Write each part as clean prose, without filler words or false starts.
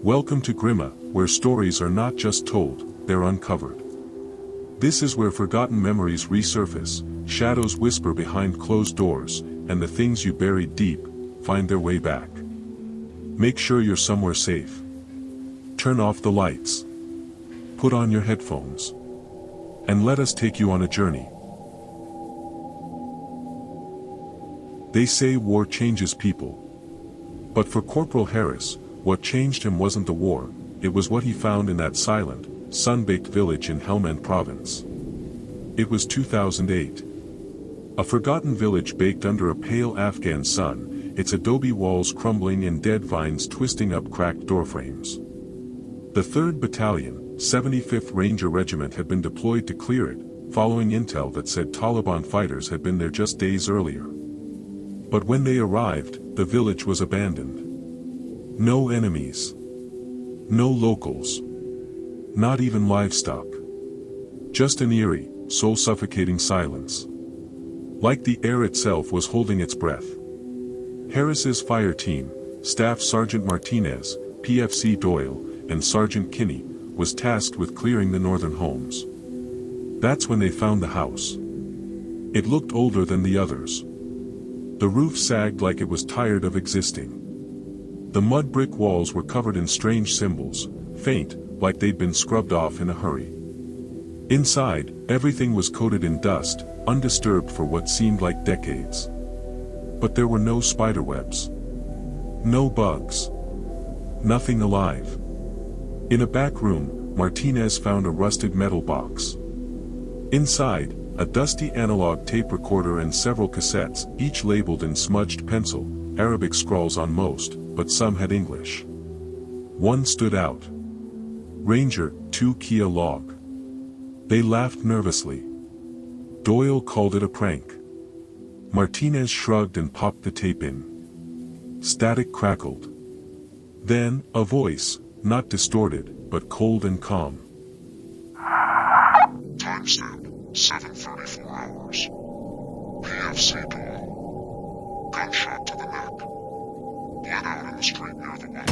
Welcome to Grima, where stories are not just told, they're uncovered. This is where forgotten memories resurface, shadows whisper behind closed doors, and the things you buried deep find their way back. Make sure you're somewhere safe. Turn off the lights. Put on your headphones. And let us take you on a journey. They say war changes people. But for Corporal Harris, what changed him wasn't the war, it was what he found in that silent, sun-baked village in Helmand Province. It was 2008. A forgotten village baked under a pale Afghan sun, its adobe walls crumbling and dead vines twisting up cracked doorframes. The 3rd Battalion, 75th Ranger Regiment had been deployed to clear it, following intel that said Taliban fighters had been there just days earlier. But when they arrived, the village was abandoned. No enemies. No locals. Not even livestock. Just an eerie, soul-suffocating silence. Like the air itself was holding its breath. Harris's fire team, Staff Sergeant Martinez, PFC Doyle, and Sergeant Kinney, was tasked with clearing the northern homes. That's when they found the house. It looked older than the others. The roof sagged like it was tired of existing. The mud brick walls were covered in strange symbols, faint, like they'd been scrubbed off in a hurry. Inside, everything was coated in dust, undisturbed for what seemed like decades. But there were no spiderwebs. No bugs. Nothing alive. In a back room, Martinez found a rusted metal box. Inside, a dusty analog tape recorder and several cassettes, each labeled in smudged pencil, Arabic scrawls on most, but some had English. One stood out. Ranger, 2 Kia log. They laughed nervously. Doyle called it a prank. Martinez shrugged and popped the tape in. Static crackled. Then, a voice, not distorted, but cold and calm. Timestamp, 7:34 hours. PFC Doyle. Gunshot to the neck. Blood out in the street near the well.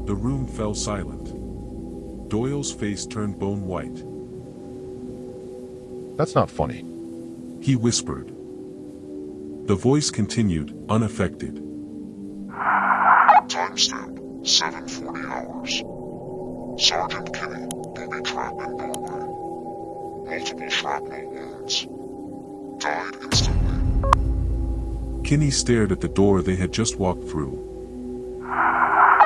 The room fell silent. Doyle's face turned bone white. That's not funny. He whispered. The voice continued, unaffected. Timestamp, 7:40 hours. Sergeant Kinney, booby trap in doorway. Multiple shrapnel wounds. Died instantly. Kinney stared at the door they had just walked through.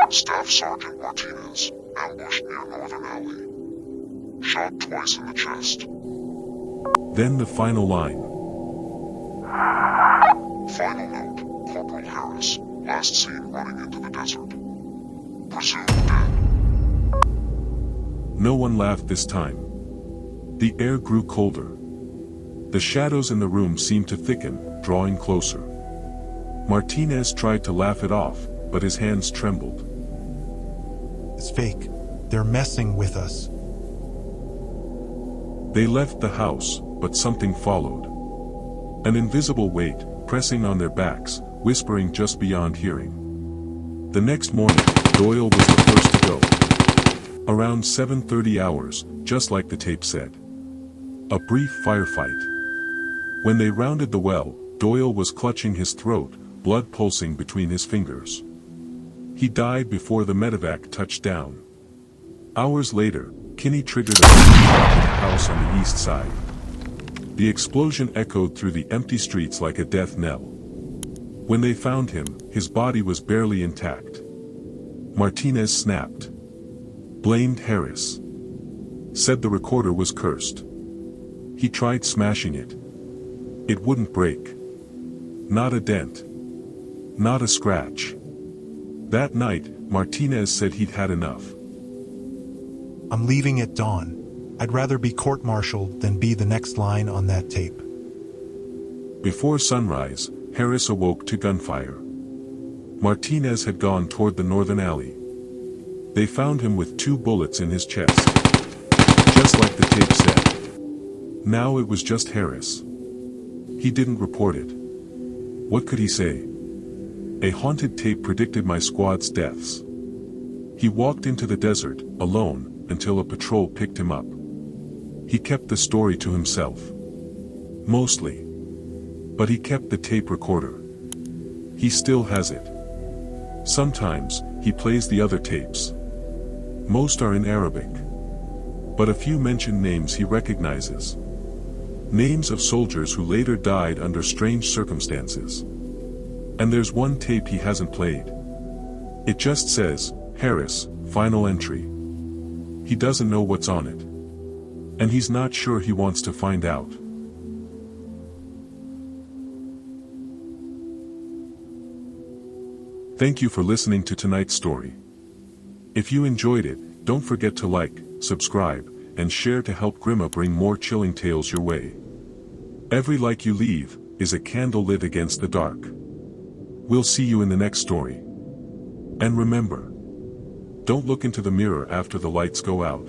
Staff Sergeant Martinez, ambushed near Northern Alley. Shot twice in the chest. Then the final line. Final note, Corporal Harris, last seen running into the desert. Presumed dead. No one laughed this time. The air grew colder. The shadows in the room seemed to thicken, drawing closer. Martinez tried to laugh it off, but his hands trembled. It's fake. They're messing with us. They left the house, but something followed. An invisible weight, pressing on their backs, whispering just beyond hearing. The next morning, Doyle was the first to go. Around 7:30 hours, just like the tape said. A brief firefight. When they rounded the well, Doyle was clutching his throat, blood pulsing between his fingers. He died before the medevac touched down. Hours later, Kinney triggered a shot to the house on the east side. The explosion echoed through the empty streets like a death knell. When they found him, his body was barely intact. Martinez snapped. Blamed Harris. Said the recorder was cursed. He tried smashing it. It wouldn't break. Not a dent. Not a scratch. That night, Martinez said he'd had enough. I'm leaving at dawn. I'd rather be court-martialed than be the next line on that tape. Before sunrise, Harris awoke to gunfire. Martinez had gone toward the northern alley. They found him with 2 bullets in his chest. Just like the tape said. Now it was just Harris. He didn't report it. What could he say? A haunted tape predicted my squad's deaths. He walked into the desert, alone, until a patrol picked him up. He kept the story to himself. Mostly. But he kept the tape recorder. He still has it. Sometimes, he plays the other tapes. Most are in Arabic. But a few mention names he recognizes. Names of soldiers who later died under strange circumstances. And there's one tape he hasn't played. It just says, Harris, final entry. He doesn't know what's on it. And he's not sure he wants to find out. Thank you for listening to tonight's story. If you enjoyed it, don't forget to like, subscribe, and share to help Grima bring more chilling tales your way. Every like you leave is a candle lit against the dark. We'll see you in the next story. And remember, don't look into the mirror after the lights go out.